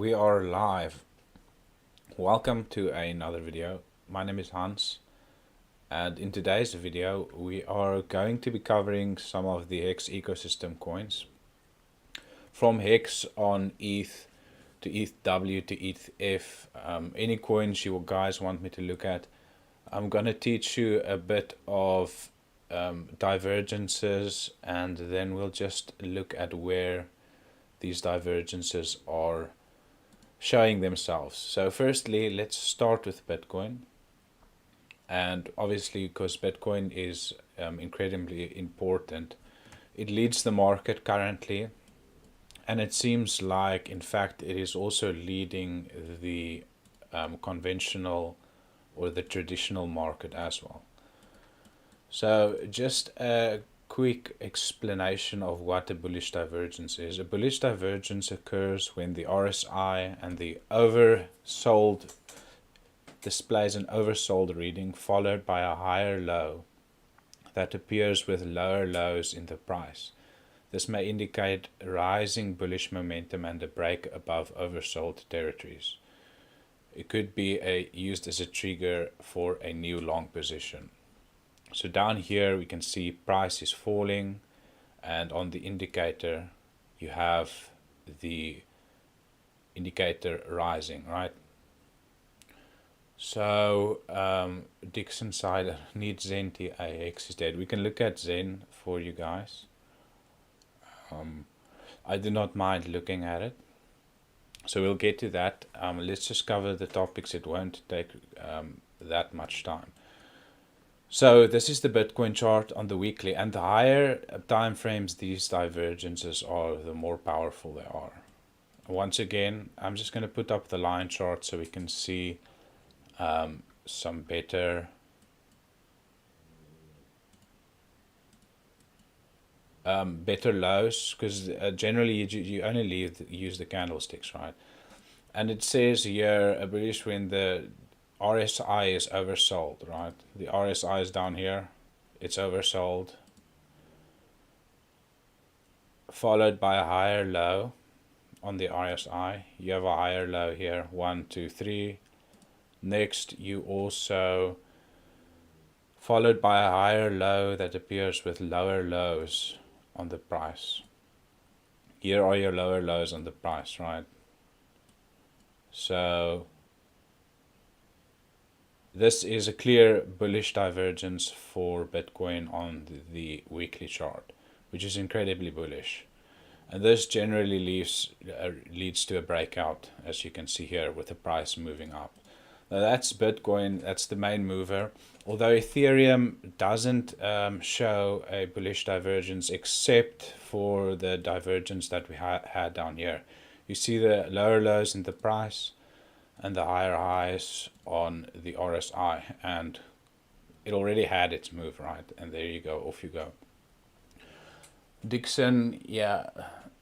we are live. Welcome to another video. My name is Hans, and in today's video we are going to be covering some of the HEX ecosystem coins, from HEX on ETH to ETHW to ETHF, any coins you guys want me to look at. I'm going to teach you a bit of divergences, and then we'll just look at where these divergences are showing themselves. So firstly, let's start with Bitcoin. And obviously, because Bitcoin is incredibly important, it leads the market currently, and it seems like, in fact, it is also leading the conventional or the traditional market as well. So just a quick explanation of what a bullish divergence is. A bullish divergence occurs when the RSI and the oversold displays an oversold reading followed by a higher low that appears with lower lows in the price. This may indicate rising bullish momentum and a break above oversold territories. It could be used as a trigger for a new long position. So down here we can see price is falling, and on the indicator you have the indicator rising, right? So Dixon side needs Zen to HEX is dead. We can look at Zen for you guys. I do not mind looking at it. So we'll get to that. Let's just cover the topics. It won't take that much time. So this is the Bitcoin chart on the weekly, and the higher time frames these divergences are, the more powerful they are. Once again, I'm just going to put up the line chart so we can see some better lows, because generally you only use the candlesticks, right? And it says here a bullish when the RSI is oversold, right? The RSI is down here, it's oversold, followed by a higher low on the RSI. You have a higher low here, 1, 2, 3. Next, you also followed by a higher low that appears with lower lows on the price. Here are your lower lows on the price, right? So this is a clear bullish divergence for Bitcoin on the weekly chart, which is incredibly bullish. And this generally leads to a breakout, as you can see here, with the price moving up. Now that's Bitcoin, that's the main mover. Although Ethereum doesn't show a bullish divergence except for the divergence that we had down here. You see the lower lows in the price and the higher highs on the RSI, and it already had its move, right? And there you go, off you go. Dixon, yeah,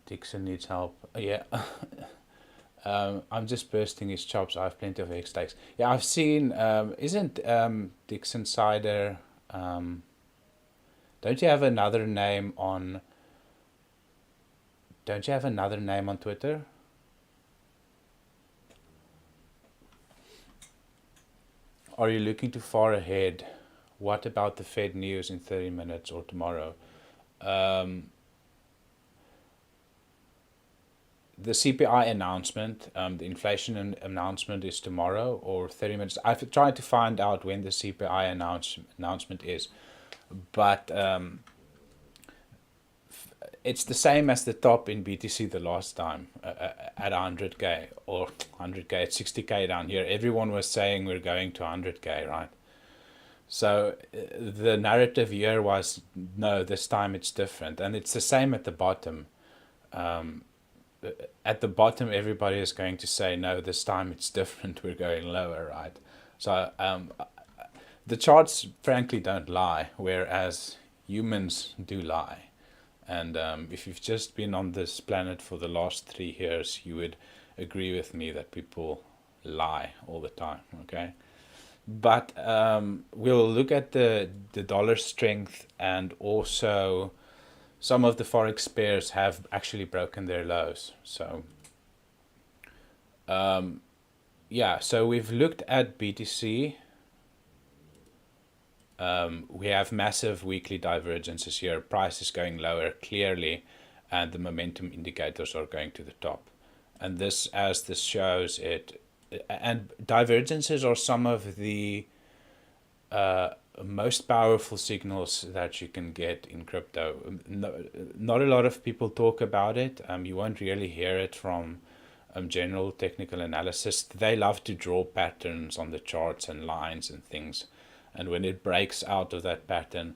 Dixon needs help. Yeah. I'm just bursting his chops. I have plenty of HEX stakes. Yeah, I've seen, isn't Dixon Cider, don't you have another name on Twitter? Are you looking too far ahead? What about the Fed news in 30 minutes or tomorrow? The CPI announcement, the inflation announcement is tomorrow or 30 minutes. I've tried to find out when the CPI announcement is, but it's the same as the top in BTC the last time at 100k or 100k at 60k down here. Everyone was saying we're going to 100k, right? So the narrative here was, no, this time it's different, and it's the same at the bottom. At the bottom, everybody is going to say, no, this time it's different, we're going lower, right? So the charts frankly don't lie, whereas humans do lie. And if you've just been on this planet for the last 3 years, you would agree with me that people lie all the time, okay? But we'll look at the dollar strength, and also some of the forex pairs have actually broken their lows. So Yeah, so we've looked at BTC. We have massive weekly divergences here. Price is going lower clearly, and the momentum indicators are going to the top. And this, as this shows it, and divergences are some of the most powerful signals that you can get in crypto. Not a lot of people talk about it. You won't really hear it from general technical analysis. They love to draw patterns on the charts and lines and things. And when it breaks out of that pattern,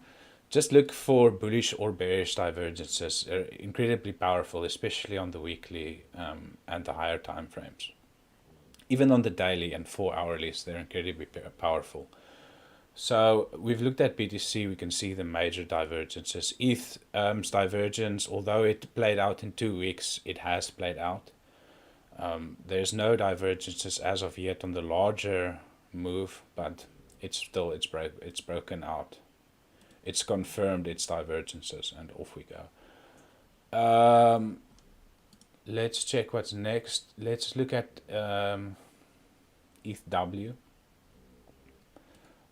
just look for bullish or bearish divergences. They're incredibly powerful, especially on the weekly and the higher time frames. Even on the daily and 4-hourlies, they're incredibly powerful. So we've looked at BTC, we can see the major divergences. ETH's divergence, although it played out in 2 weeks, it has played out. There's no divergences as of yet on the larger move, but it's broken out. It's confirmed its divergences, and off we go. Let's check what's next. Let's look at ETHW.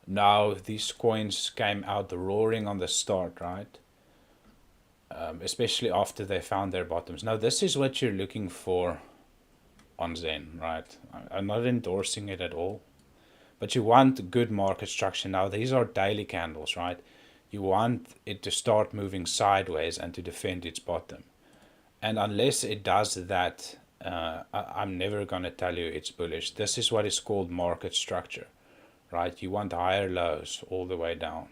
Now these coins came out roaring on the start, right? Especially after they found their bottoms. Now this is what you're looking for on Zen, right? I'm not endorsing it at all, but you want good market structure. Now these are daily candles, right? You want it to start moving sideways and to defend its bottom. And unless it does that, I'm never going to tell you it's bullish. This is what is called market structure, right? You want higher lows all the way down.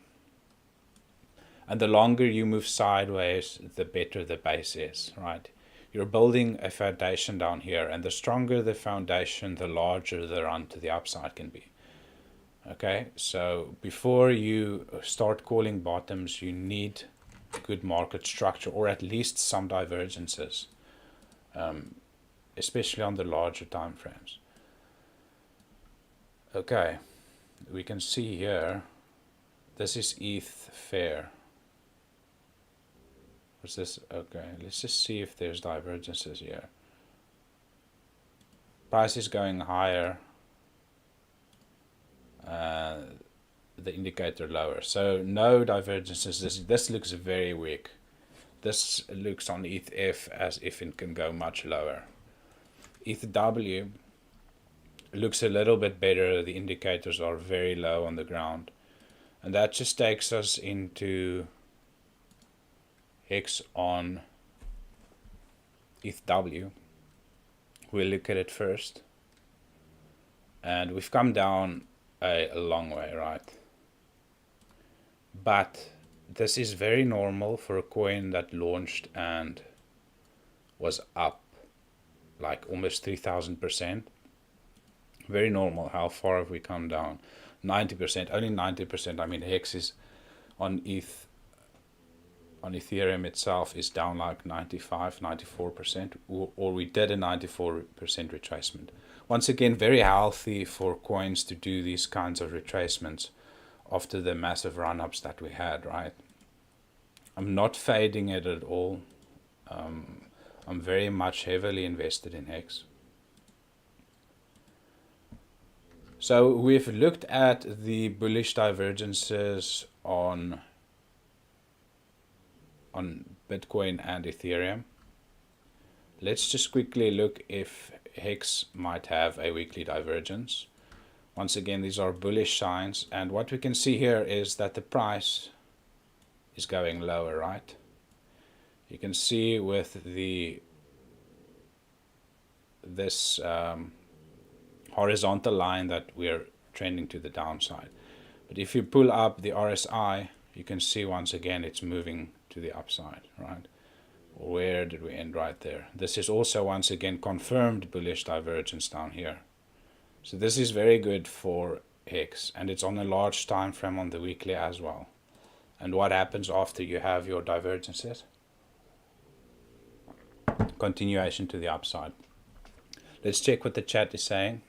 And the longer you move sideways, the better the base is, right? You're building a foundation down here, and the stronger the foundation, the larger the run to the upside can be. Okay, so before you start calling bottoms, you need good market structure, or at least some divergences, especially on the larger time frames. Okay, we can see here, this is ETH fair. What's this? Okay, let's just see if there's divergences here. Price is going higher, the indicator lower. So no divergences. This looks very weak. This looks on ETH as if it can go much lower. ETHW looks a little bit better. The indicators are very low on the ground. And that just takes us into HEX on ETHW. We'll look at it first. And we've come down a long way, right? But this is very normal for a coin that launched and was up like almost 3,000%. Very normal. How far have we come down? 90%, only 90%. I mean, HEX is on Ethereum itself is down like 95, 94%, or we did a 94% retracement. Once again, very healthy for coins to do these kinds of retracements after the massive run-ups that we had, right? I'm not fading it at all. I'm very much heavily invested in HEX. So we've looked at the bullish divergences on Bitcoin and Ethereum. Let's just quickly look if HEX might have a weekly divergence. Once again, these are bullish signs, and what we can see here is that the price is going lower, right? You can see with this horizontal line that we're trending to the downside. But if you pull up the RSI, you can see once again it's moving to the upside, right? Where did we end? Right there. This is also once again confirmed bullish divergence down here. So this is very good for HEX, and it's on a large time frame on the weekly as well. And what happens after you have your divergences? Continuation to the upside. Let's check what the chat is saying.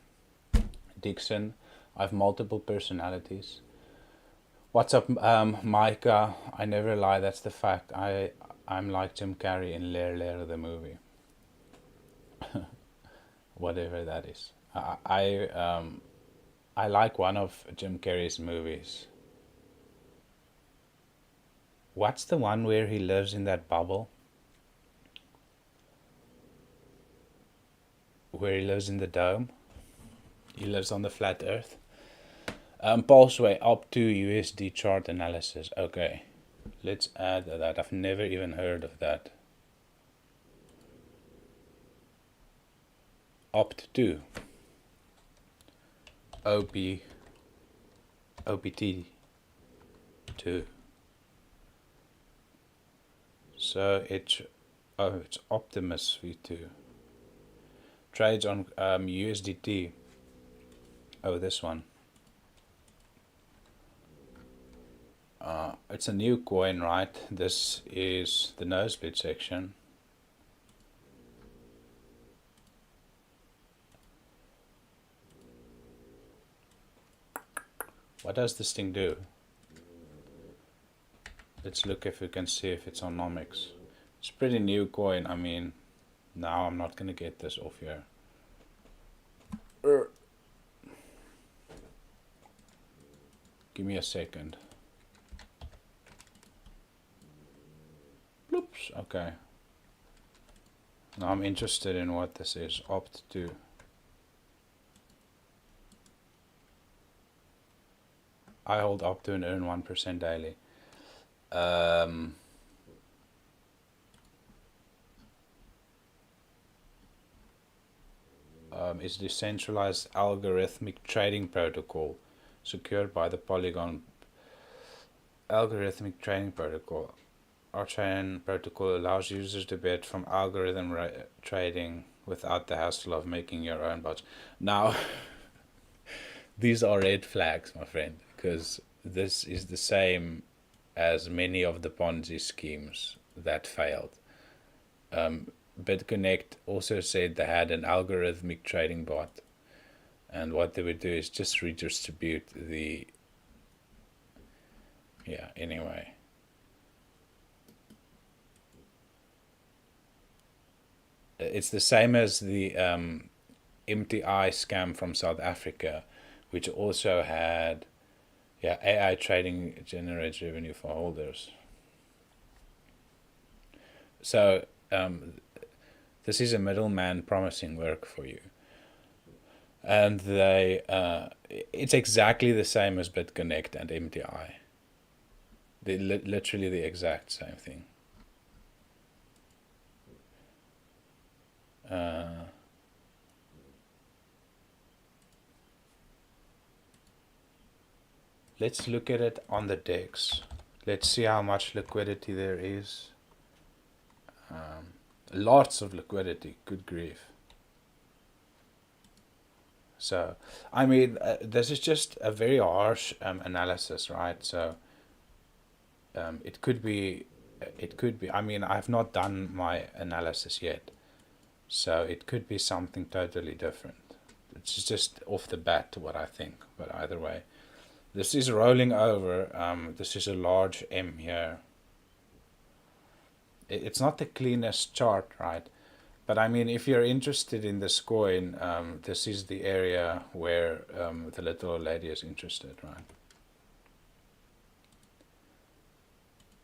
Dixon, I have multiple personalities. What's up, Micah? I never lie, that's the fact. I'm like Jim Carrey in Lair the movie. whatever that is. I like one of Jim Carrey's movies. What's the one where he lives in that bubble? Where he lives in the dome? He lives on the flat earth. Pulseway up to USD chart analysis. Okay, let's add that. I've never even heard of that. Opt to OPT 2. So it's Optimus V2. Trades on USDT. Oh, this one. It's a new coin, right? This is the nosebleed section. What does this thing do? Let's look if we can see if it's on Nomics. It's a pretty new coin. I mean, now I'm not going to get this off here. Give me a second. Oops, okay. Now I'm interested in what this is. Opt to. I hold up to and earn 1% daily. Is decentralized algorithmic trading protocol secured by the Polygon algorithmic trading protocol. Our chain protocol allows users to bet from algorithm trading without the hassle of making your own bots. Now, these are red flags, my friend, because this is the same as many of the Ponzi schemes that failed. BitConnect also said they had an algorithmic trading bot, and what they would do is just redistribute the... Yeah, anyway. It's the same as the MTI scam from South Africa, which also had AI trading generates revenue for holders. So this is a middleman promising work for you. And they it's exactly the same as BitConnect and MTI. They're literally the exact same thing. Let's look at it on the DEX. Let's see how much liquidity there is. Lots of liquidity, good grief. So, I mean, this is just a very harsh analysis, right? So, it could be, I mean, I've not done my analysis yet. So, it could be something totally different. It's just off the bat what I think, but either way. This is rolling over. This is a large M here. It's not the cleanest chart, right? But I mean, if you're interested in this coin, this is the area where the little old lady is interested, right?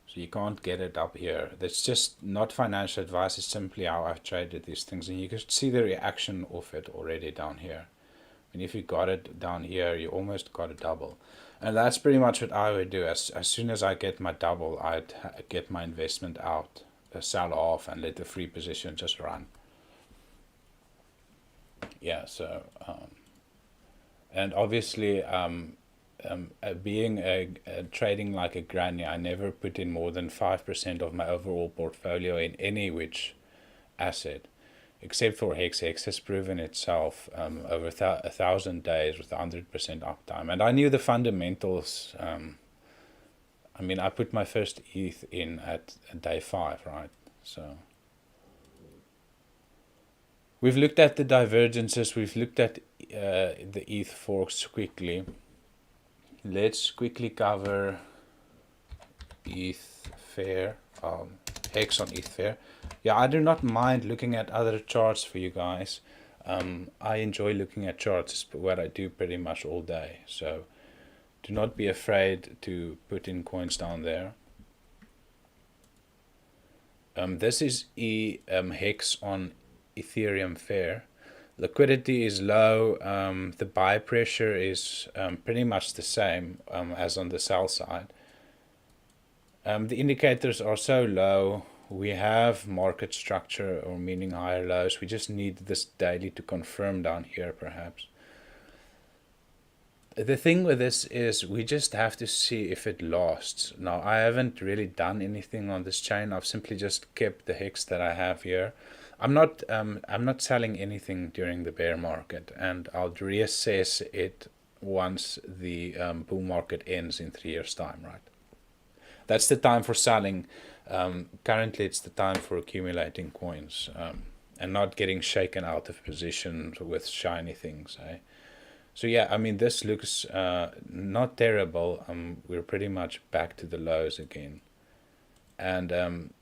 So you can't get it up here. That's just not financial advice. It's simply how I've traded these things. And you can see the reaction of it already down here. And if you got it down here, you almost got a double. And that's pretty much what I would do. As soon as I get my double, I'd get my investment out, sell off, and let the free position just run. Yeah, so, and obviously, being trading like a granny, I never put in more than 5% of my overall portfolio in any which asset. Except for HEX. HEX has proven itself over 1,000 days with 100% uptime. And I knew the fundamentals. I mean, I put my first ETH in at day 5, right? So we've looked at the divergences. We've looked at the ETH forks quickly. Let's quickly cover ETH fair, HEX on ETH fair. Yeah, I do not mind looking at other charts for you guys. I enjoy looking at charts. It's what I do pretty much all day. So do not be afraid to put in coins down there. This is HEX on Ethereum Fair. Liquidity is low. The buy pressure is pretty much the same as on the sell side. The indicators are so low. We have market structure, or meaning higher lows. We just need this daily to confirm down here perhaps. The thing with this is we just have to see if it lasts. Now, I haven't really done anything on this chain. I've simply just kept the HEX that I have here. I'm not selling anything during the bear market, and I'll reassess it once the bull market ends in 3 years' time, right? That's the time for selling. Currently, it's the time for accumulating coins and not getting shaken out of positions with shiny things, eh? So yeah, I mean, this looks not terrible. We're pretty much back to the lows again. And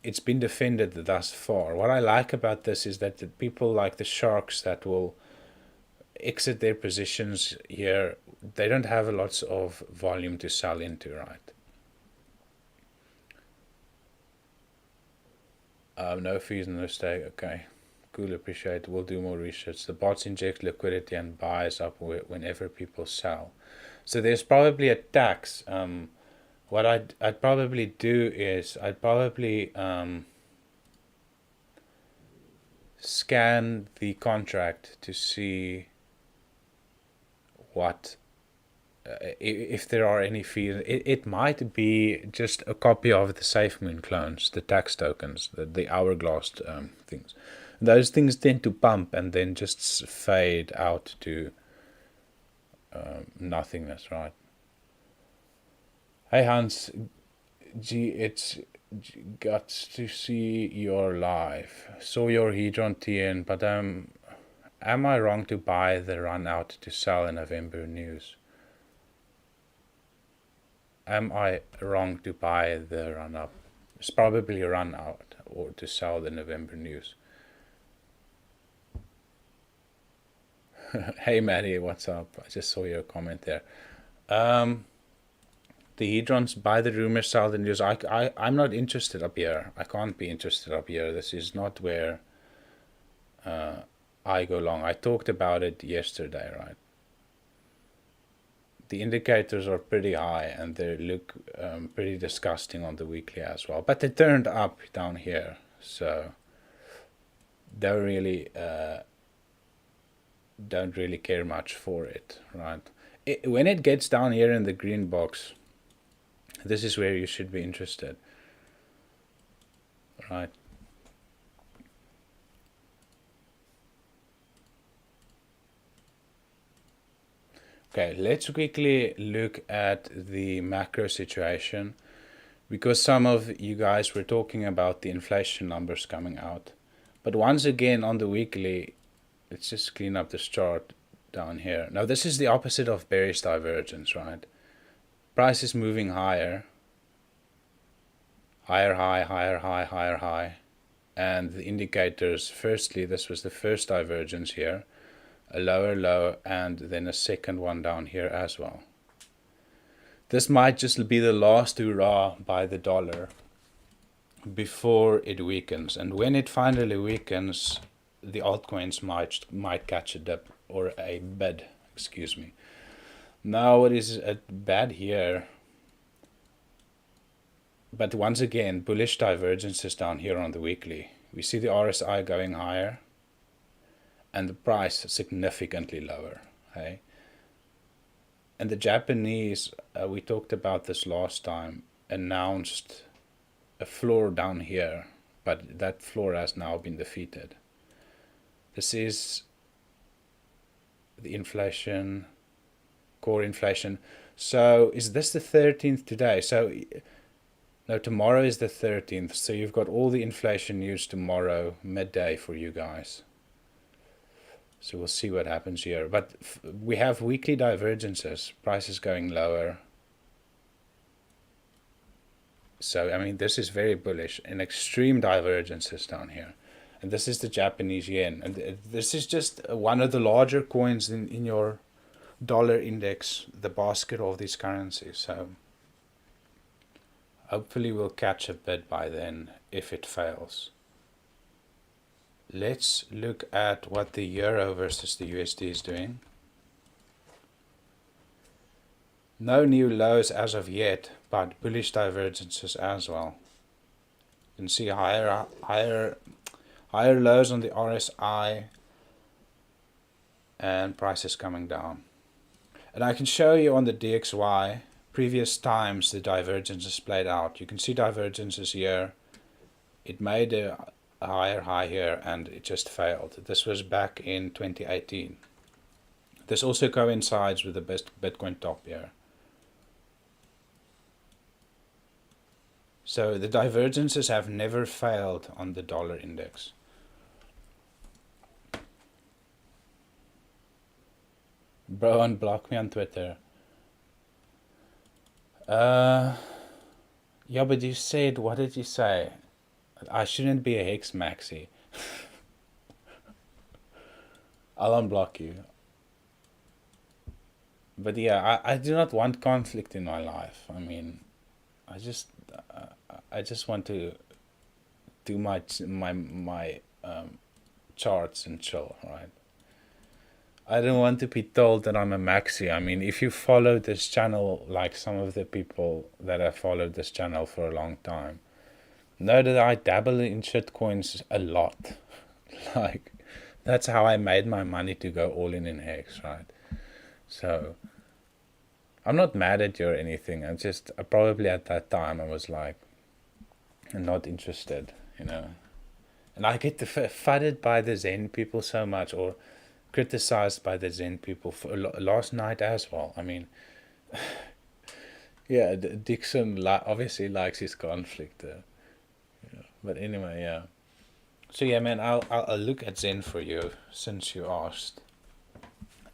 it's been defended thus far. What I like about this is that the people like the sharks that will exit their positions here, they don't have a lot of volume to sell into, right? No fees, no stake. Okay. Cool, appreciate it. We'll do more research. The bots inject liquidity and buys up whenever people sell. So there's probably a tax. What I'd probably do is I'd probably scan the contract to see what if there are any fees. It might be just a copy of the SafeMoon clones, the tax tokens, the hourglass things. Those things tend to pump and then just fade out to nothingness, right? Hey Hans, it's got to see your live. Saw your Hedron TN, but am I wrong to buy the run out to sell in November news? Am I wrong to buy the run up? It's probably a run out or to sell the November news. Hey Maddie, what's up? I just saw your comment there. The Hedrons, buy the rumors, sell the news. I'm not interested up here. I can't be interested up here. This is not where I go long. I talked about it yesterday, right? The indicators are pretty high and they look pretty disgusting on the weekly as well. But they turned up down here, so don't really care much for it, right? When it gets down here in the green box, this is where you should be interested, right? Okay, let's quickly look at the macro situation, because some of you guys were talking about the inflation numbers coming out. But once again, on the weekly, let's just clean up this chart down here. Now, this is the opposite of bearish divergence, right? Price is moving higher. Higher high, higher high, higher high. And the indicators, firstly, this was the first divergence here. A lower low, and then a second one down here as well. This might just be the last hurrah by the dollar before it weakens. And when it finally weakens, the altcoins might catch a dip, or a bid, excuse me. Now what is bad here? But once again, bullish divergences down here on the weekly. We see the RSI going higher and the price significantly lower. Okay? And the Japanese, we talked about this last time, announced a floor down here, but that floor has now been defeated. This is the inflation, core inflation. So is this the 13th today? So no, tomorrow is the 13th. So you've got all the inflation news tomorrow, midday for you guys. So we'll see what happens here. But we have weekly divergences, prices going lower. So, I mean, this is very bullish, and extreme divergences down here. and this is the Japanese yen, and this is just one of the larger coins in your dollar index, the basket of these currencies. So hopefully we'll catch a bid by then if it fails. Let's look at what the euro versus the USD is doing. No new lows as of yet, but bullish divergences as well. You can see higher lows on the RSI and prices coming down. And I can show you on the DXY previous times the divergences played out. You can see divergences here. It made a higher high here and it just failed. This was back in 2018. This also coincides with the best Bitcoin top here. So the divergences have never failed on the dollar index. Bro, unblock me on Twitter. Yeah, but you said, what did you say? I shouldn't be a HEX maxi. I'll unblock you. But yeah, I do not want conflict in my life. I mean, I just want to do my charts and chill, right? I don't want to be told that I'm a maxi. I mean, if you follow this channel, like some of the people that have followed this channel for a long time, know that I dabble in shitcoins a lot. Like, that's how I made my money to go all in HEX, right? So, I'm not mad at you or anything. I'm just, probably at that time I was like, not interested, you know. And I get fudded by the Zen people so much, or criticized by the Zen people for last night as well. I mean, yeah, Dixon obviously likes his conflict, yeah. But anyway, yeah. So yeah, man, I'll look at Zen for you since you asked.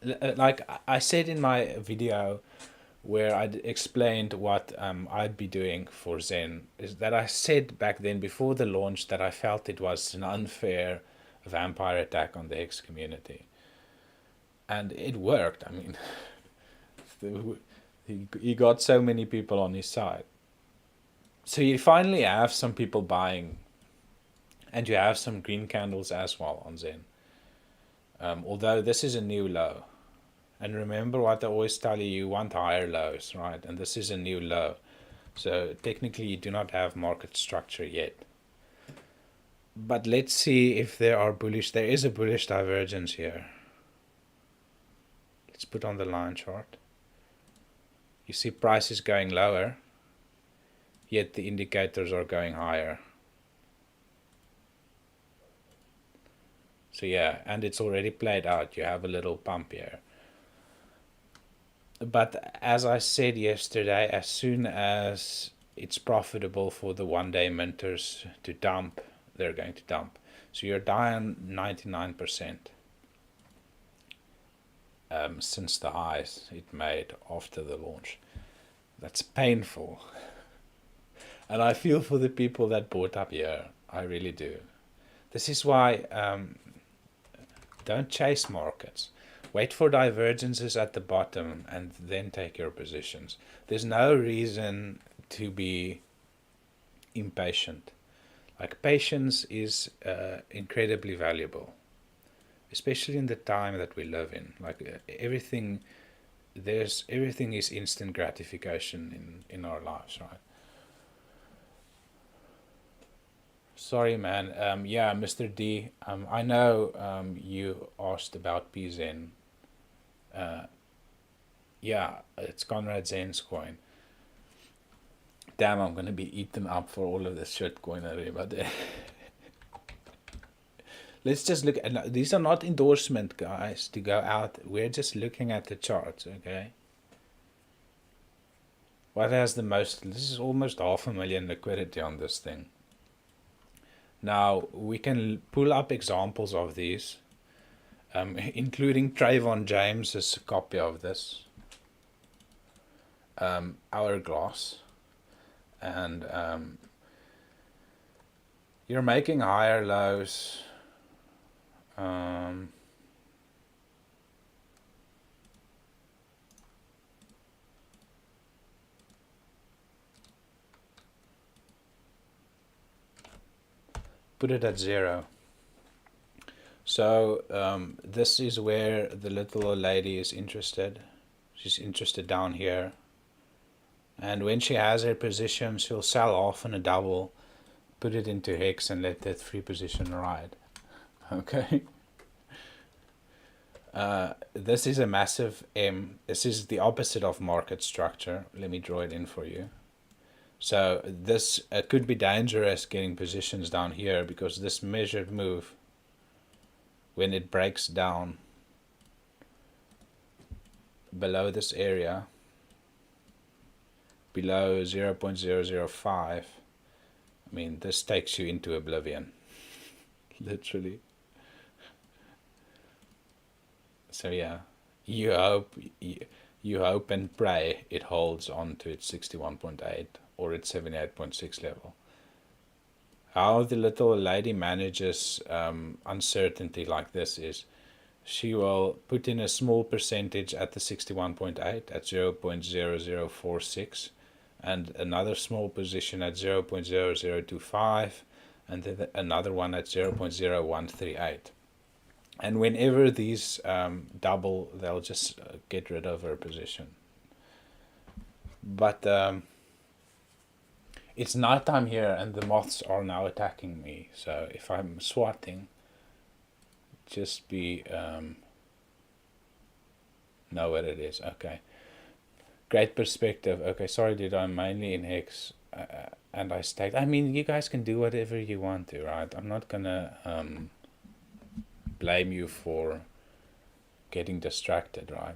Like I said in my video where I explained what I'd be doing for Zen, is that I said back then before the launch that I felt it was an unfair vampire attack on the HEX community. And it worked. I mean, he got so many people on his side. So you finally have some people buying, and you have some green candles as well on Zen. Although this is a new low. And remember what I always tell you, you want higher lows, right? And this is a new low. So technically you do not have market structure yet. But let's see if there is a bullish divergence here. Let's put on the line chart. You see prices going lower, yet the indicators are going higher. So yeah, and it's already played out. You have a little pump here. But as I said yesterday, as soon as it's profitable for the one-day minters to dump, they're going to dump. So you're down 99%. Since the highs it made after the launch. That's painful. And I feel for the people that bought up here. I really do. This is why don't chase markets. Wait for divergences at the bottom and then take your positions. There's no reason to be impatient. Like, patience is incredibly valuable, especially in the time that we live in. Like everything is instant gratification in our lives, right? Sorry, man. Yeah, Mr. D. I know you asked about PZen. Yeah, it's Conrad Zen's coin. Damn, I'm gonna be eaten up for all of this shit coinery, but let's just look at, these are not endorsement, guys, to go out. We're just looking at the charts, okay? What has the most? This is almost 500,000 liquidity on this thing. Now, we can pull up examples of these, including Trayvon James's copy of this, Hourglass, and you're making higher lows Put it at 0. So this is where the little lady is interested. She's interested down here. And when she has her position, she'll sell off in a double, put it into HEX, and let that free position ride. Okay. This is a massive M. This is the opposite of market structure. Let me draw it in for you. So this could be dangerous getting positions down here, because this measured move, when it breaks down below this area, below 0.005, I mean, this takes you into oblivion. Literally. So yeah, you hope and pray it holds on to its 61.8 or its 78.6 level. How the little lady manages uncertainty like this is she will put in a small percentage at the 61.8 at 0.0046, and another small position at 0.0025, and then another one at 0.0138. And whenever these double, they'll just get rid of her position. But it's nighttime here, and the moths are now attacking me. So if I'm swatting, just be know what it is. Okay, great perspective. Okay, sorry dude, I'm mainly in HEX and I staked. I mean, you guys can do whatever you want to, right? I'm not gonna blame you for getting distracted, right?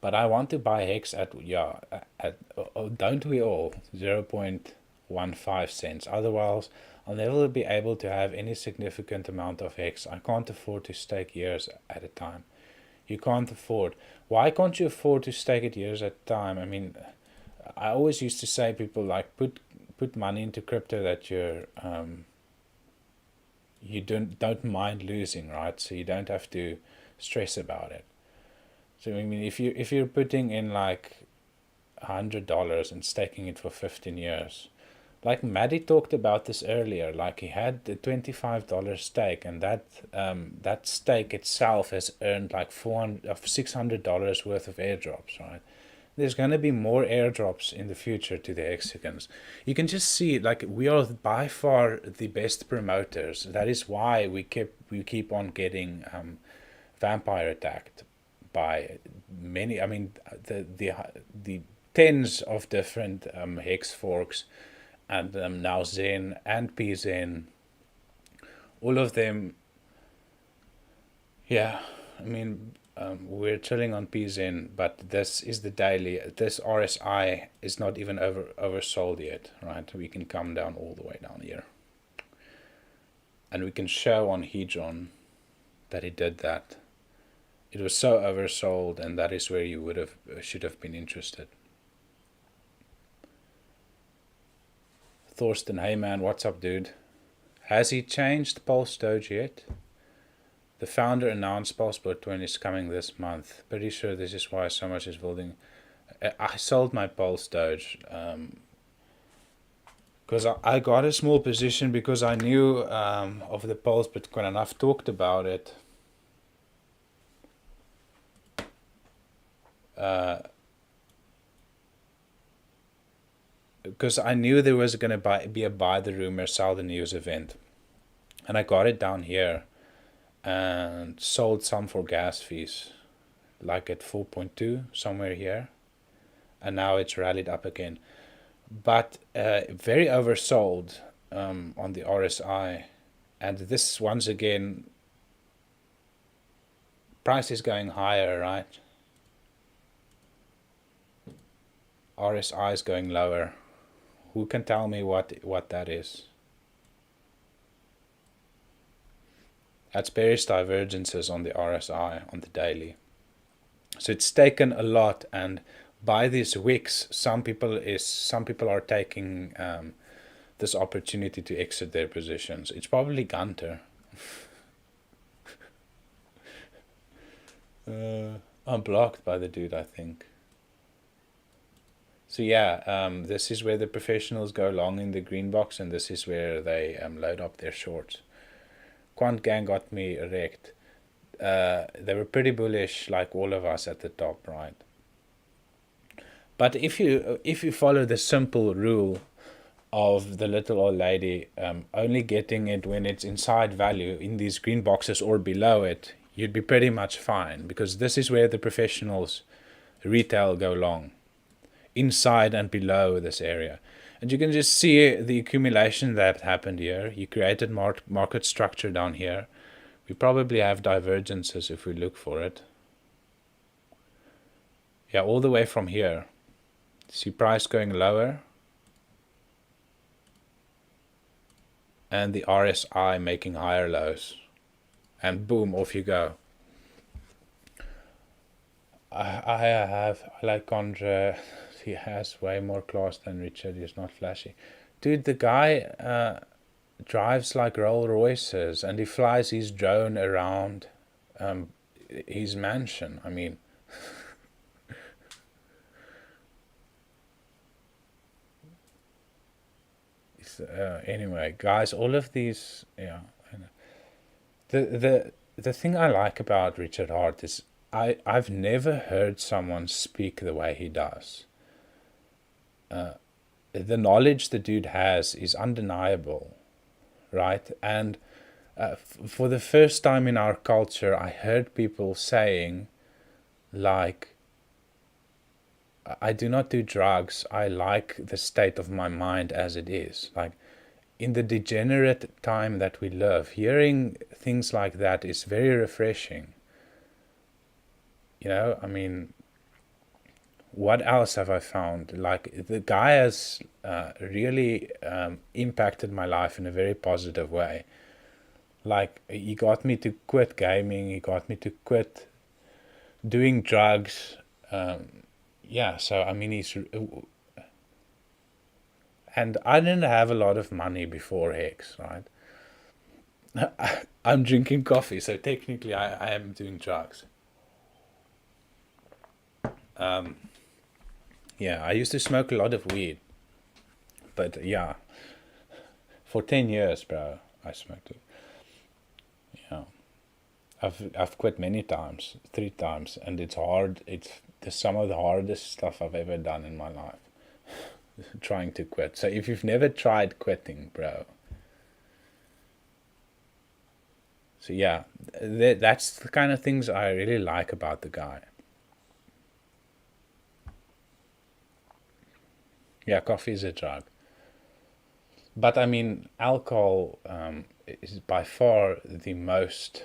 But I want to buy HEX at don't we all, 0.15 cents. Otherwise I'll never be able to have any significant amount of HEX. I can't afford to stake years at a time. You can't afford. Why can't you afford to stake it years at a time? I mean, I always used to say people like put money into crypto that you don't mind losing, right? So you don't have to stress about it. So I mean, if you're putting in like $100 and staking it for 15 years, like Maddie talked about this earlier, like he had the $25 stake, and that stake itself has earned like $600 worth of airdrops, right? There's going to be more airdrops in the future to the Hexagons. You can just see, like, we are by far the best promoters. That is why we keep on getting vampire attacked by many. I mean, the tens of different hex forks, and now Zen and PZen, all of them. Yeah, I mean, we're chilling on PZen, but this is the daily. This RSI is not even oversold yet, right? We can come down all the way down here, and we can show on Hedron that it did that. It was so oversold, and that is where you should have been interested. Thorsten, hey man, what's up, dude? Has he changed Pulse Doge yet? The founder announced Pulse Bitcoin is coming this month. Pretty sure this is why so much is building. I sold my Pulse Doge because I got a small position because I knew of the Pulse Bitcoin, and I've talked about it. Because I knew there was going to be a buy the rumor, sell the news event. And I got it down here and sold some for gas fees, like at 4.2, somewhere here. And now it's rallied up again. But very oversold on the RSI. And this, once again, price is going higher, right? RSI is going lower. Who can tell me what that is? That's bearish divergences on the RSI on the daily. So it's taken a lot, and by these wicks, some people are taking this opportunity to exit their positions. It's probably Gunter. I'm blocked by the dude, I think. So yeah, this is where the professionals go long in the green box, and this is where they load up their shorts. Quant Gang got me wrecked. They were pretty bullish, like all of us at the top, right? But if you follow the simple rule of the little old lady, only getting it when it's inside value in these green boxes or below it, you'd be pretty much fine, because this is where the professionals retail go long, inside and below this area. And you can just see the accumulation that happened here. You created market structure down here. We probably have divergences if we look for it. Yeah, all the way from here. See price going lower. And the RSI making higher lows. And boom, off you go. I like Andre. He has way more class than Richard. He's not flashy. Dude, the guy drives like Rolls Royces and he flies his drone around his mansion. I mean, anyway, guys, all of these, yeah. The thing I like about Richard Hart is I've never heard someone speak the way he does. The knowledge the dude has is undeniable, right? And for the first time in our culture, I heard people saying, like, I do not do drugs. I like the state of my mind as it is. Like, in the degenerate time that we live, hearing things like that is very refreshing. You know, I mean, what else have I found? Like, the guy has really impacted my life in a very positive way. Like, he got me to quit gaming, he got me to quit doing drugs. Yeah, so I mean, and I didn't have a lot of money before HEX, right? I'm drinking coffee, so technically I am doing drugs. Yeah, I used to smoke a lot of weed, but yeah, for 10 years, bro, I smoked it. Yeah, I've quit many times, 3 times, and it's hard. It's some of the hardest stuff I've ever done in my life. Trying to quit. So if you've never tried quitting, bro. So yeah, that's the kind of things I really like about the guy. Yeah, coffee is a drug. But I mean, alcohol is by far the most.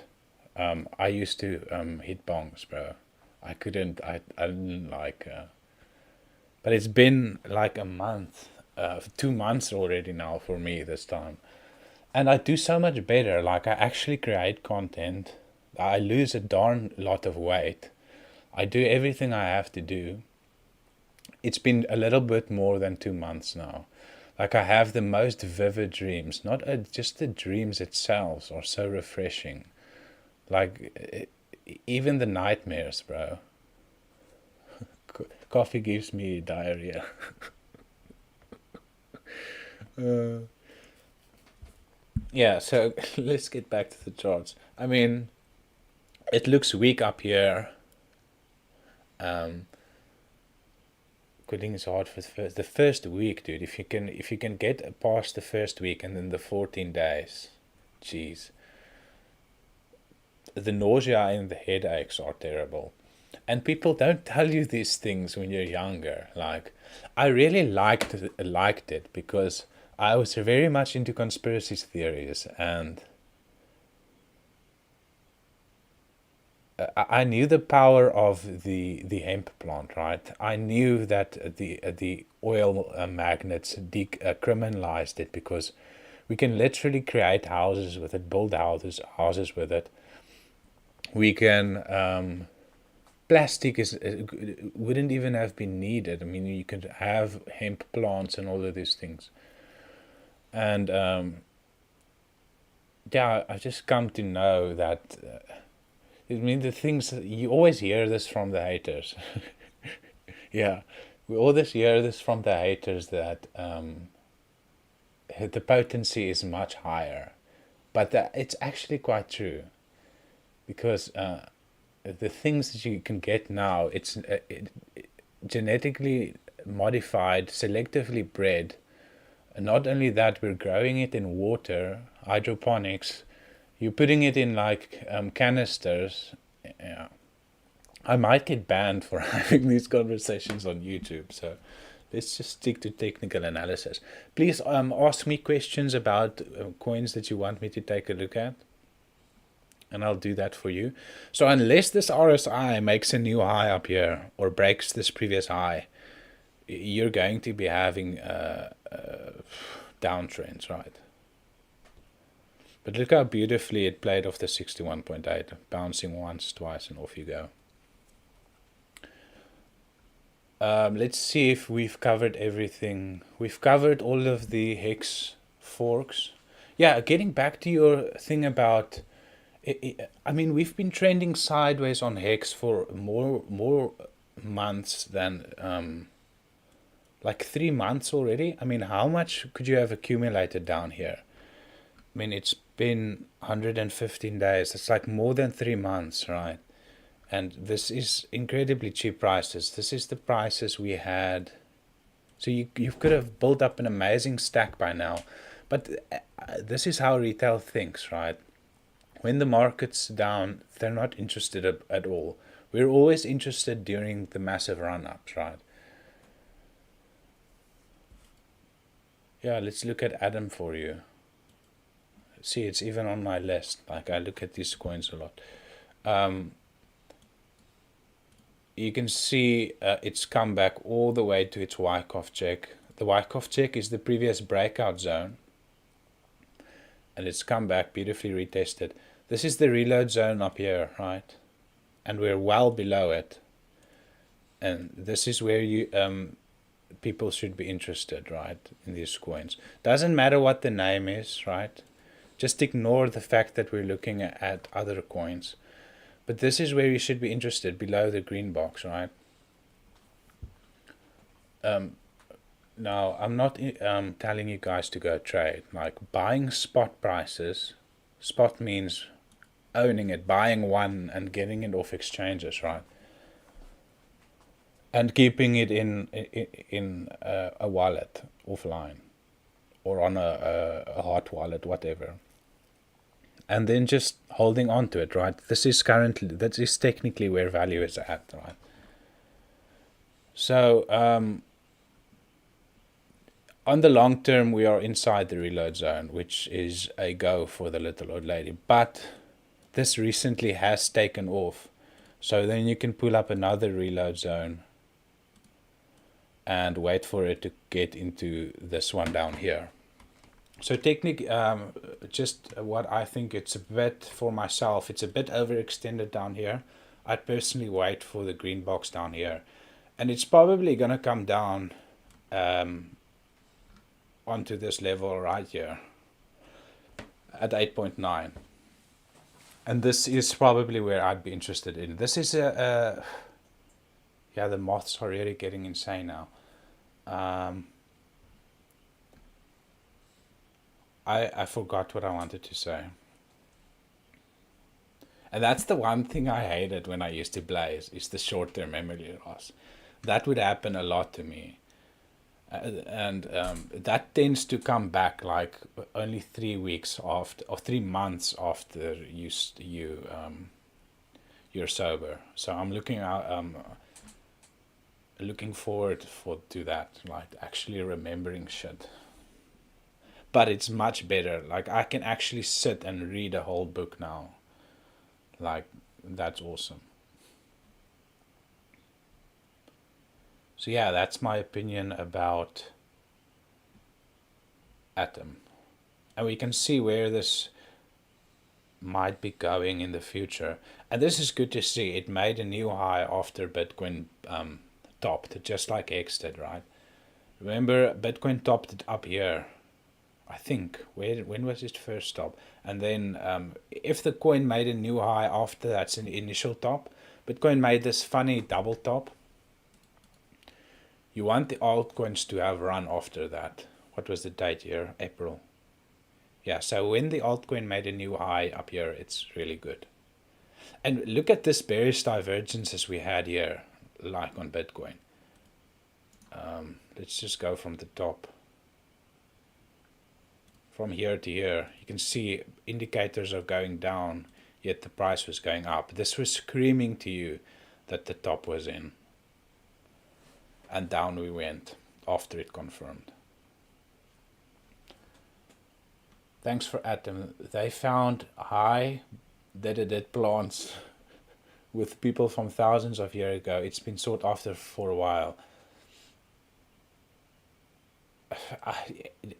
I used to hit bongs, bro. I didn't like. But it's been like a month, 2 months already now for me this time. And I do so much better. Like, I actually create content. I lose a darn lot of weight. I do everything I have to do. It's been a little bit more than 2 months now. Like, I have the most vivid dreams. Not just the dreams itself are so refreshing. Like, even the nightmares, bro. Coffee gives me diarrhea. Yeah, so let's get back to the charts. I mean, it looks weak up here. Quitting is hard for the first week, dude. If you can get past the first week and then the 14 days, jeez. The nausea and the headaches are terrible. And people don't tell you these things when you're younger. Like, I really liked it because I was very much into conspiracy theories, and I knew the power of the hemp plant, right? I knew that the oil magnates criminalized it because we can literally create houses with it, build houses with it. We can. Plastic wouldn't even have been needed. I mean, you could have hemp plants and all of these things. And yeah, I just come to know that. I mean, the things you always hear this from the haters. Yeah, we always hear this from the haters that the potency is much higher, but it's actually quite true because the things that you can get now, it's genetically modified, selectively bred. And not only that, we're growing it in water, hydroponics. You're putting it in like canisters. Yeah, I might get banned for having these conversations on YouTube. So let's just stick to technical analysis. Please ask me questions about coins that you want me to take a look at, and I'll do that for you. So unless this RSI makes a new high up here or breaks this previous high, you're going to be having downtrends, right? But look how beautifully it played off the 61.8, bouncing once, twice, and off you go. Let's see if we've covered everything. We've covered all of the HEX forks. Yeah, getting back to your thing about, I mean, we've been trending sideways on HEX for more months than like 3 months already. I mean, how much could you have accumulated down here? I mean, it's been 115 days. It's like more than 3 months, right? And this is incredibly cheap prices. This is the prices we had. So you could have built up an amazing stack by now. But this is how retail thinks, right? When the market's down, they're not interested at all. We're always interested during the massive run-ups, right? Yeah, let's look at Adam for you. See, it's even on my list. Like, I look at these coins a lot. You can see it's come back all the way to its Wyckoff check. The Wyckoff check is the previous breakout zone. And it's come back, beautifully retested. This is the reload zone up here, right? And we're well below it. And this is where you people should be interested, right, in these coins. Doesn't matter what the name is, right? Just ignore the fact that we're looking at other coins. But this is where you should be interested, below the green box, right? Now, I'm not telling you guys to go trade. Like, buying spot prices, spot means owning it, buying one and getting it off exchanges, right? And keeping it in a wallet offline or on a hot wallet, whatever. And then just holding on to it, right? That is technically where value is at, right? So on the long term, we are inside the reload zone, which is a go for the little old lady. But this recently has taken off. So then you can pull up another reload zone and wait for it to get into this one down here. So technically, just what I think, it's a bit, for myself, it's a bit overextended down here. I'd personally wait for the green box down here. And it's probably going to come down onto this level right here at 8.9. And this is probably where I'd be interested in. This is yeah, the moths are really getting insane now. I forgot what I wanted to say. And that's the one thing I hated when I used to blaze, is the short-term memory loss. That would happen a lot to me. And that tends to come back like only 3 weeks after, or 3 months after you're sober. So I'm looking forward to that, like actually remembering shit. But it's much better. Like, I can actually sit and read a whole book now. Like, that's awesome. So yeah, that's my opinion about Atom. And we can see where this might be going in the future. And this is good to see. It made a new high after Bitcoin topped, just like HEX did, right? Remember, Bitcoin topped it up here. I think. When was its first top? And then if the coin made a new high after that's an initial top, Bitcoin made this funny double top. You want the altcoins to have run after that. What was the date here? April. Yeah, so when the altcoin made a new high up here, it's really good. And look at this bearish divergences we had here, like on Bitcoin. Let's just go from the top. From here to here, you can see indicators are going down, yet the price was going up. This was screaming to you that the top was in. And down we went after it confirmed. Thanks for Atom. They found high dedicated plants with people from thousands of years ago. It's been sought after for a while.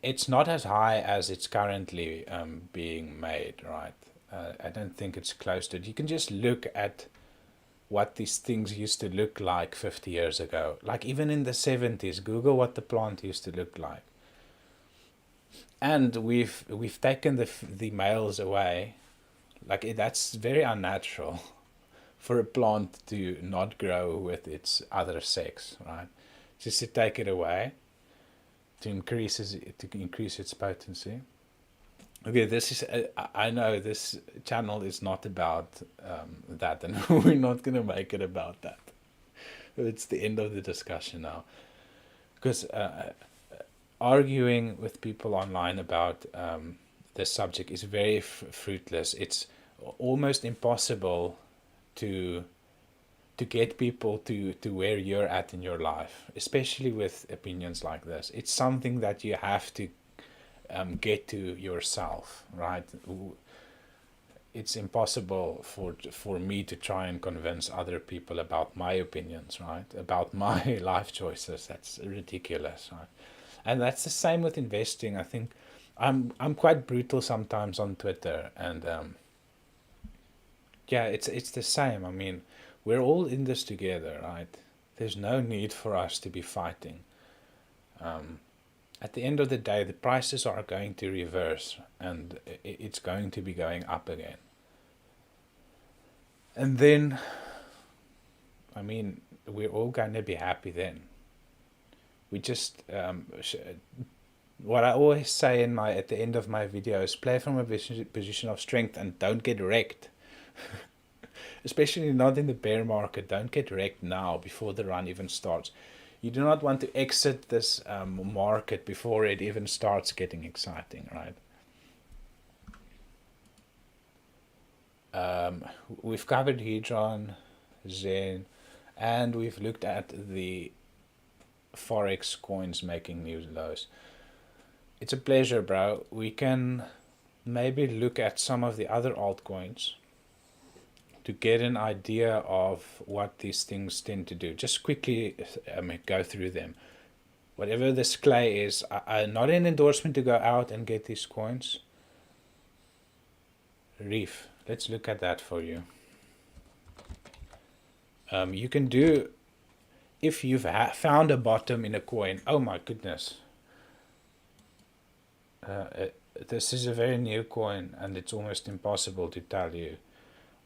It's not as high as it's currently being made, right? I don't think it's close to it. You can just look at what these things used to look like 50 years ago. Like even in the 70s, Google what the plant used to look like. And we've taken the males away. Like that's very unnatural for a plant to not grow with its other sex, right? Just to take it away to increase its potency. Okay, this is I know this channel is not about that, and we're not gonna make it about that. It's the end of the discussion now, because arguing with people online about this subject is very fruitless. It's almost impossible to get people to where you're at in your life, especially with opinions like this. It's something that you have to get to yourself, right? It's impossible for me to try and convince other people about my opinions, right? About my life choices. That's ridiculous, right? And that's the same with investing. I think I'm quite brutal sometimes on Twitter, and yeah, it's the same. I mean, we're all in this together, right? There's no need for us to be fighting. At the end of the day, the prices are going to reverse, and it's going to be going up again. And then, I mean, we're all going to be happy then. We just, what I always say at the end of my videos, play from a position of strength and don't get wrecked. Especially not in the bear market. Don't get wrecked now before the run even starts. You do not want to exit this market before it even starts getting exciting, right? We've covered Hedron, Zen, and we've looked at the Forex coins making new lows. It's a pleasure, bro. We can maybe look at some of the other altcoins to get an idea of what these things tend to do. Just quickly go through them. Whatever this clay is, not an endorsement to go out and get these coins. Reef, let's look at that for you. You can do, if you've found a bottom in a coin, oh my goodness. This is a very new coin, and it's almost impossible to tell you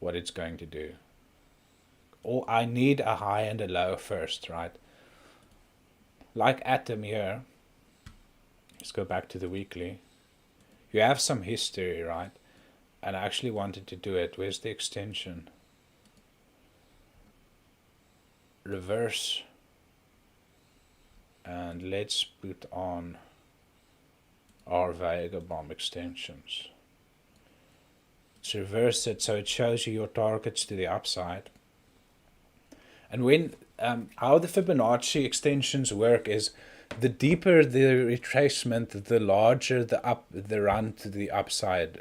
what it's going to do. Or I need a high and a low first, right? Like Atom here, let's go back to the weekly. You have some history, right? And I actually wanted to do it. Where's the extension? Reverse. And let's put on our Vega Bomb extensions. Let's reverse it so it shows you your targets to the upside. And when how the Fibonacci extensions work is, the deeper the retracement, the larger the run to the upside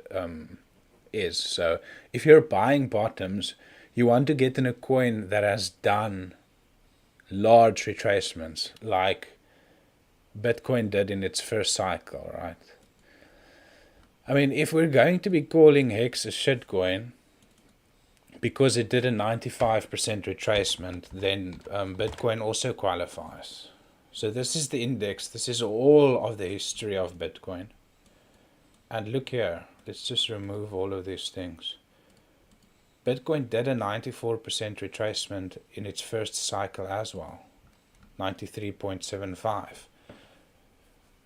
is. So if you're buying bottoms, you want to get in a coin that has done large retracements, like Bitcoin did in its first cycle, right? I mean, if we're going to be calling HEX a shitcoin because it did a 95% retracement, then Bitcoin also qualifies. So this is the index. This is all of the history of Bitcoin. And look here, let's just remove all of these things. Bitcoin did a 94% retracement in its first cycle as well, 93.75.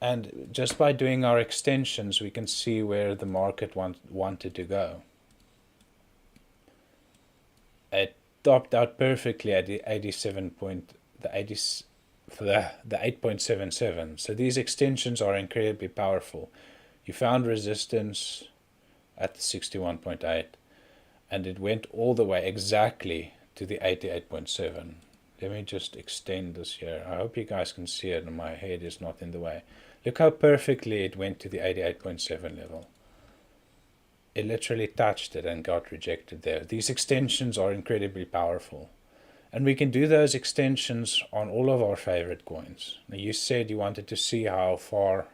And just by doing our extensions, we can see where the market wanted to go. It topped out perfectly at the 8.77. So these extensions are incredibly powerful. You found resistance at the 61.8, and it went all the way exactly to the 88.7. Let me just extend this here. I hope you guys can see it and my head is not in the way. Look how perfectly it went to the 88.7 level. It literally touched it and got rejected there. These extensions are incredibly powerful. And we can do those extensions on all of our favorite coins. Now you said you wanted to see how far.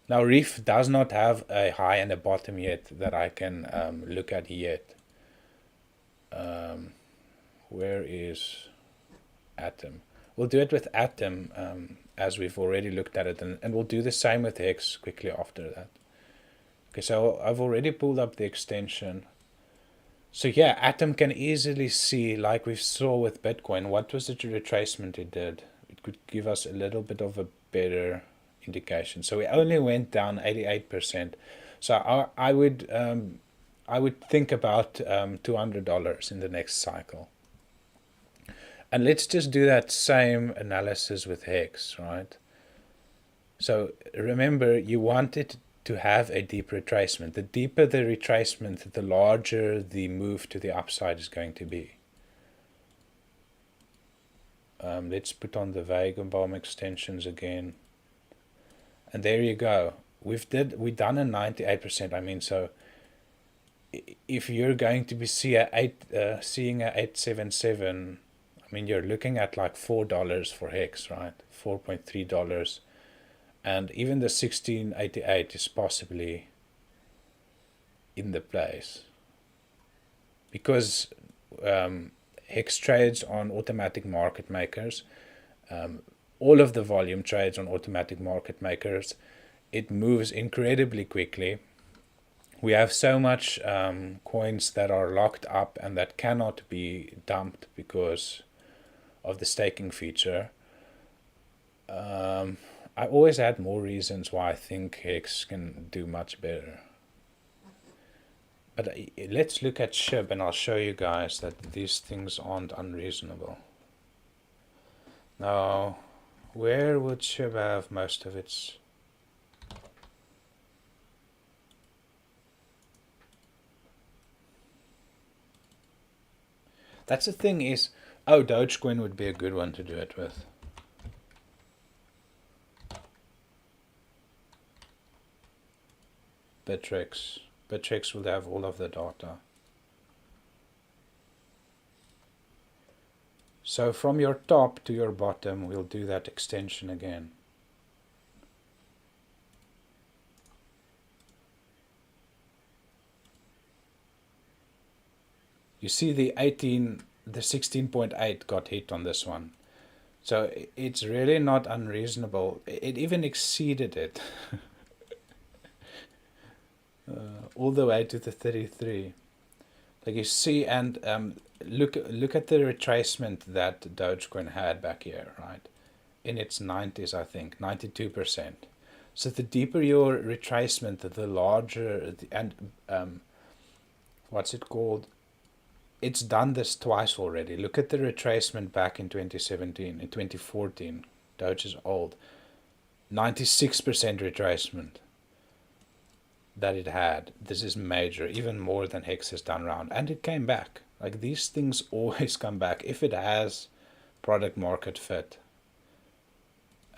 Now Reef does not have a high and a bottom yet that I can look at yet. Where is Atom? We'll do it with Atom as we've already looked at it, and we'll do the same with HEX quickly after that. Okay, so I've already pulled up the extension. So yeah, Atom can easily see, like we saw with Bitcoin, what was the retracement it did. It could give us a little bit of a better indication. So we only went down 88%. So I would think about $200 in the next cycle. And let's just do that same analysis with HEX, right? So remember, you want it to have a deep retracement. The deeper the retracement, the larger the move to the upside is going to be. Let's put on the Vagabond extensions again. And there you go. We've done a 98%. I mean, so if you're going to be seeing a 877, I mean, you're looking at like $4 for HEX, right? $4.3. And even the 1688 is possibly in the place. Because HEX trades on automatic market makers. All of the volume trades on automatic market makers. It moves incredibly quickly. We have so much coins that are locked up and that cannot be dumped because of the staking feature. I always had more reasons why I think HEX can do much better. But let's look at SHIB and I'll show you guys that these things aren't unreasonable. Now, where would SHIB have most of its... That's the thing is, oh, Dogecoin would be a good one to do it with. Bittrex will have all of the data. So from your top to your bottom, we'll do that extension again. You see the 16.8 got hit on this one. So it's really not unreasonable. It even exceeded it. All the way to the 33. Like you see, and look at the retracement that Dogecoin had back here, right? In its 90s, I think, 92%. So the deeper your retracement, the larger, and what's it called? It's done this twice already. Look at the retracement back in 2017, in 2014. Doge is old. 96% retracement that it had. This is major, even more than HEX has done around. And it came back. Like, these things always come back. If it has product market fit,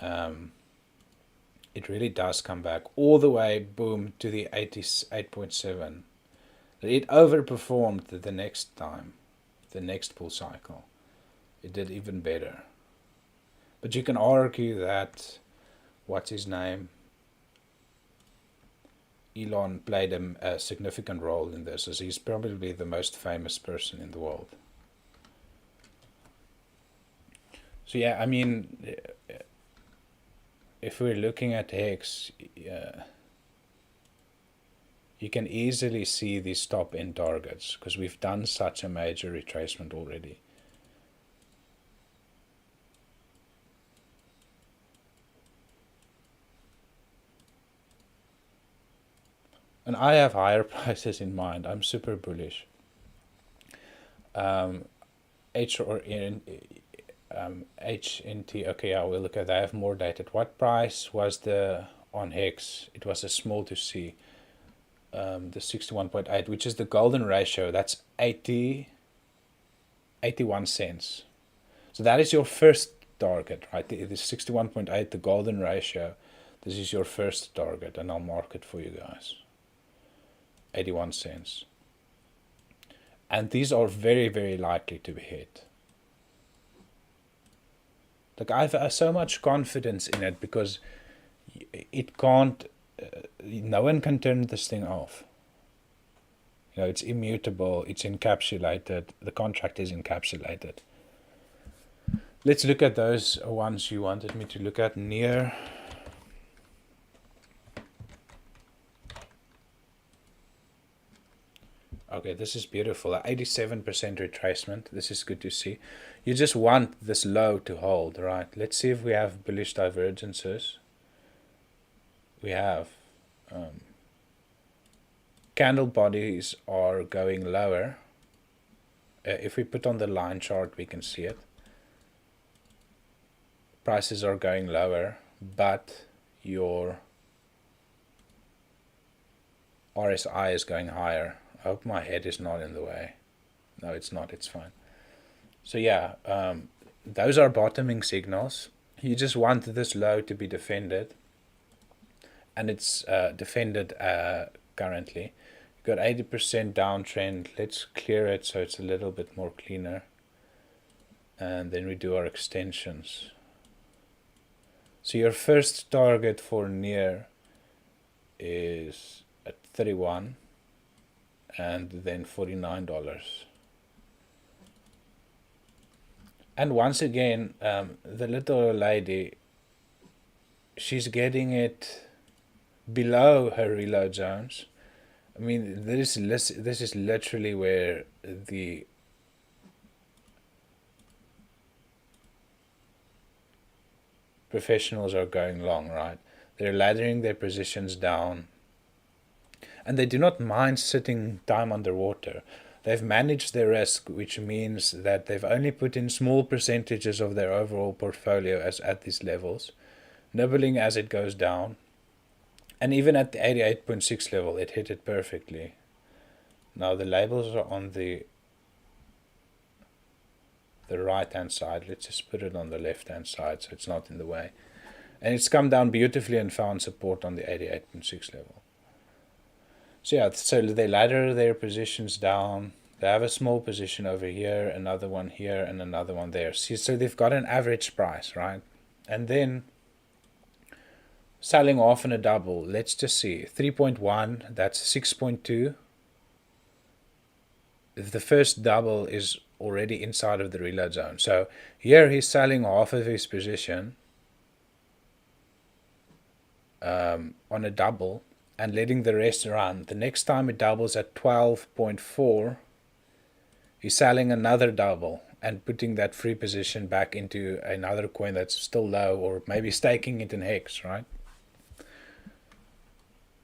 it really does come back all the way, boom, to the 88.7. It overperformed the next time, the next bull cycle. It did even better. But you can argue that, what's his name? Elon played a significant role in this, as he's probably the most famous person in the world. So yeah, I mean, if we're looking at HEX, you can easily see these top end targets because we've done such a major retracement already. And I have higher prices in mind. I'm super bullish. HNT, okay, I will look at that. I have more data. What price was the on HEX? It was a small to see. The 61.8, which is the golden ratio. That's 81 cents. So that is your first target, right? It is 61.8, the golden ratio. This is your first target, and I'll mark it for you guys. 81 cents. And these are very, very likely to be hit. Like, I have so much confidence in it because it can't, no one can turn this thing off. You know, it's immutable, it's encapsulated, the contract is encapsulated. Let's look at those ones you wanted me to look at. Near. Okay, this is beautiful. 87% retracement. This is good to see. You just want this low to hold, right? Let's see if we have bullish divergences. We have. Candle bodies are going lower. If we put on the line chart, we can see it. Prices are going lower, but your RSI is going higher. I hope my head is not in the way. No, it's not. It's fine. So yeah, those are bottoming signals. You just want this low to be defended. And it's defended currently. You've got 80% downtrend. Let's clear it so it's a little bit more cleaner. And then we do our extensions. So your first target for near is at 31 and then $49. And once again, the little lady, she's getting it below her reload zones. I mean, this is literally where the professionals are going long, right? They're laddering their positions down, and they do not mind sitting time underwater. They've managed their risk, which means that they've only put in small percentages of their overall portfolio as at these levels, nibbling as it goes down. And even at the 88.6 level, it hit it perfectly. Now the labels are on the right-hand side. Let's just put it on the left-hand side so it's not in the way. And it's come down beautifully and found support on the 88.6 level. So yeah, so they ladder their positions down. They have a small position over here, another one here, and another one there. See, so they've got an average price, right? And then selling off in a double. Let's just see. 3.1, that's 6.2. If the first double is already inside of the reload zone. So here he's selling half of his position on a double and letting the rest run. The next time it doubles at 12.4, he's selling another double and putting that free position back into another coin that's still low, or maybe staking it in HEX, right?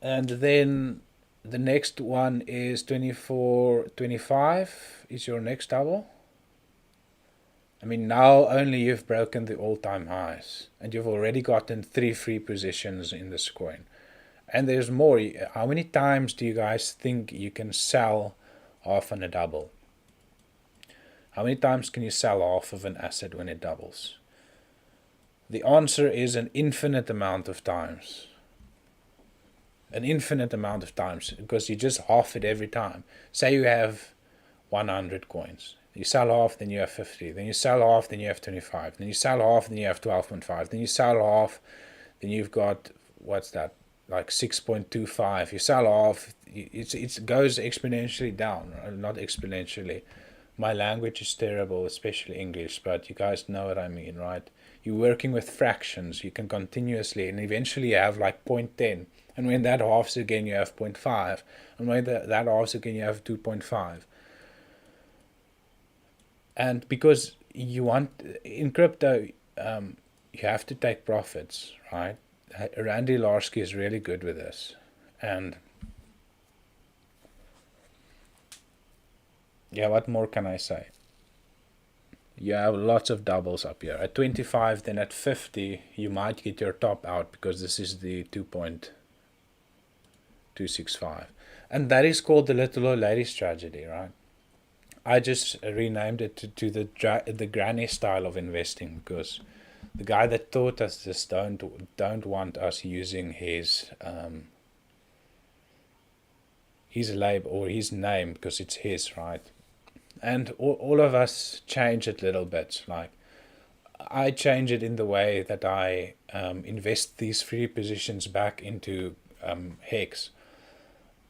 And then the next one is 24.25 is your next double. I mean, now only you've broken the all-time highs, and you've already gotten 3 free positions in this coin. And there's more. How many times do you guys think you can sell off on a double? How many times can you sell off of an asset when it doubles? The answer is an infinite amount of times. An infinite amount of times, because you just half it every time. Say you have 100 coins. You sell half, then you have 50. Then you sell half, then you have 25. Then you sell half, then you have 12.5. Then you sell half, then you've got, what's that, like 6.25. You sell half, it goes exponentially down. Not exponentially. My language is terrible, especially English, but you guys know what I mean, right? You're working with fractions. You can continuously, and eventually you have like 0.10. And when that halves again, you have 0.5. And when that halves again, you have 2.5. And because you want, in crypto, you have to take profits, right? Randy Larsky is really good with this. And yeah, what more can I say? You have lots of doubles up here. At 25, then at 50, you might get your top out because this is the 2.265. And that is called the little old lady's tragedy, right? I just renamed it to the granny style of investing because the guy that taught us this don't want us using his label or his name because it's his, right? And all of us change it little bit. Like I change it in the way that I invest these free positions back into HEX.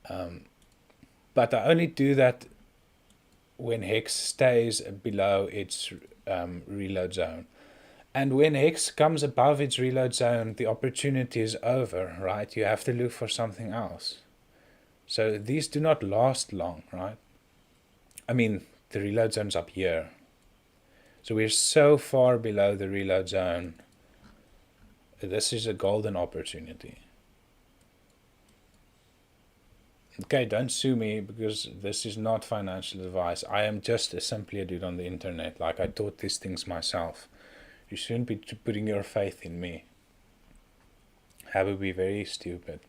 But I only do that when HEX stays below its reload zone. And when HEX comes above its reload zone, the opportunity is over, right? You have to look for something else. So these do not last long, right? I mean, the reload zone's up here. So we're so far below the reload zone. This is a golden opportunity. Okay, don't sue me because this is not financial advice. I am just simply a dude on the internet. Like I taught these things myself. You shouldn't be putting your faith in me. That would be very stupid.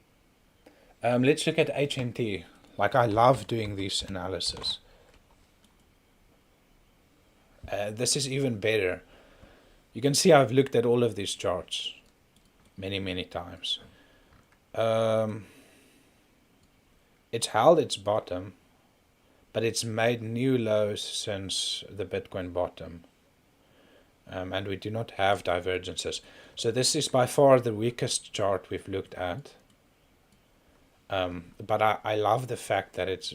Let's look at HNT. Like I love doing these analysis. This is even better. You can see I've looked at all of these charts many times. It's held its bottom, but it's made new lows since the Bitcoin bottom. And we do not have divergences. So this is by far the weakest chart we've looked at. But I love the fact that it's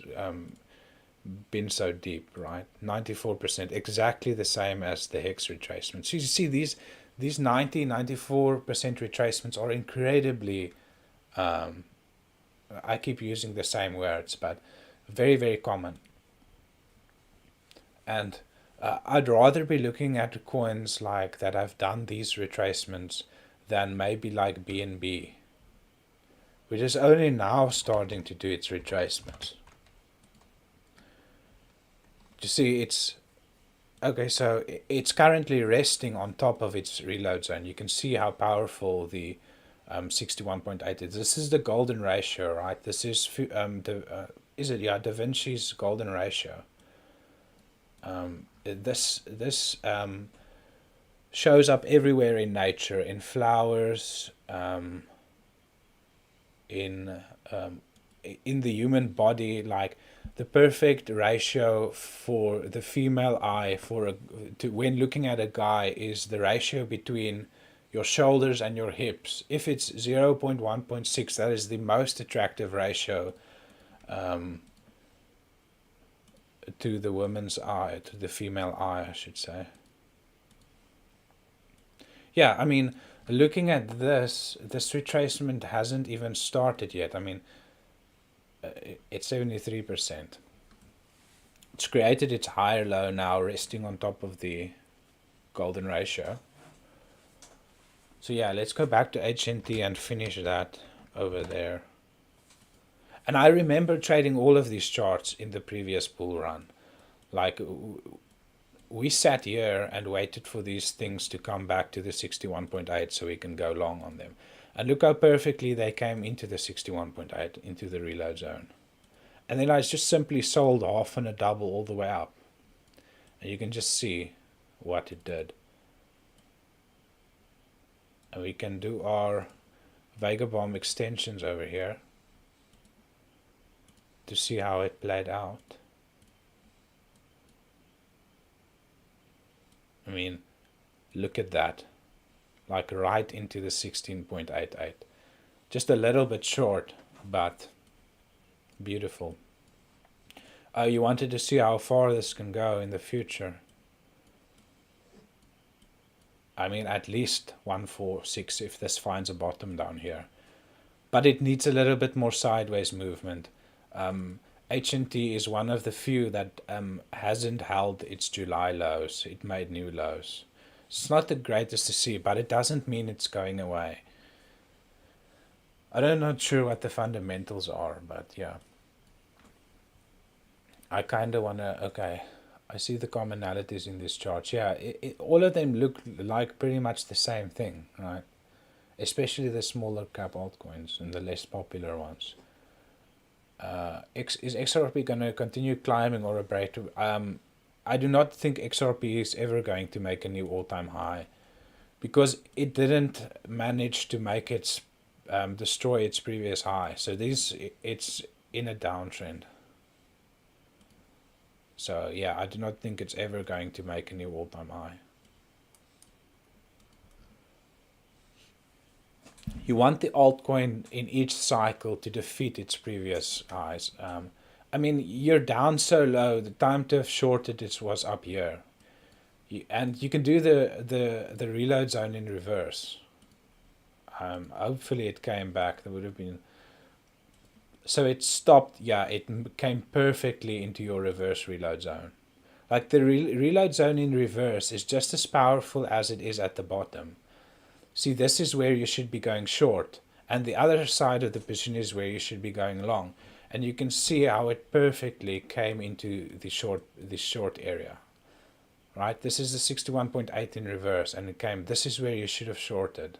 been so deep, right? 94%, exactly the same as the HEX retracements. So you see these 94% retracements are incredibly, I keep using the same words, but very common. And I'd rather be looking at coins like that have done these retracements than maybe like BNB, which is only now starting to do its retracements. You see, it's okay. So it's currently resting on top of its reload zone. You can see how powerful the 61.8 is. This is the golden ratio, right? This is Da Vinci's golden ratio. This shows up everywhere in nature, in flowers, in the human body. Like the perfect ratio for the female eye when looking at a guy is the ratio between your shoulders and your hips. If it's 0.1.6, that is the most attractive ratio to the woman's eye, to the female eye, I should say. Yeah, I mean, looking at this retracement hasn't even started yet. I mean, it's 73%. It's created its higher low now, resting on top of the golden ratio. So yeah, let's go back to HNT and finish that over there. And I remember trading all of these charts in the previous bull run. Like we sat here and waited for these things to come back to the 61.8 so we can go long on them. And look how perfectly they came into the 61.8, into the reload zone. And then I just simply sold half and a double all the way up. And you can just see what it did. And we can do our Vega Bomb extensions over here to see how it played out. I mean, look at that. Like right into the 16.88. Just a little bit short, but beautiful. You wanted to see how far this can go in the future. I mean, at least 146 if this finds a bottom down here. but it needs a little bit more sideways movement. HNT is one of the few that hasn't held its July lows. It made new lows. It's not the greatest to see, but it doesn't mean it's going away. I'm not sure what the fundamentals are, but yeah. I kind of want to, okay, I see the commonalities in this chart. Yeah, all of them look like pretty much the same thing, right? Especially the smaller cap altcoins and the less popular ones. Is XRP going to continue climbing or a break? I do not think XRP is ever going to make a new all-time high, because it didn't manage to make its destroy its previous high. So it's in a downtrend. So yeah, I do not think it's ever going to make a new all-time high. You want the altcoin in each cycle to defeat its previous highs. I mean, you're down so low, the time to have shorted it was up here. And you can do the reload zone in reverse. Hopefully it came back. There would have been... So it stopped, yeah, it came perfectly into your reverse reload zone. Like the reload zone in reverse is just as powerful as it is at the bottom. See, this is where you should be going short, and the other side of the position is where you should be going long. And you can see how it perfectly came into the short area. Right? This is the 61.8 in reverse, and it came, this is where you should have shorted.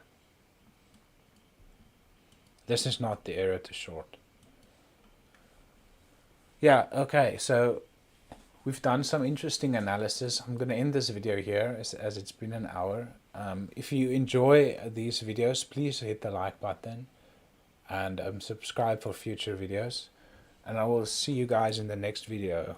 This is not the area to short. Yeah, okay, so we've done some interesting analysis. I'm going to end this video here as it's been an hour. If you enjoy these videos, please hit the like button and subscribe for future videos. And I will see you guys in the next video.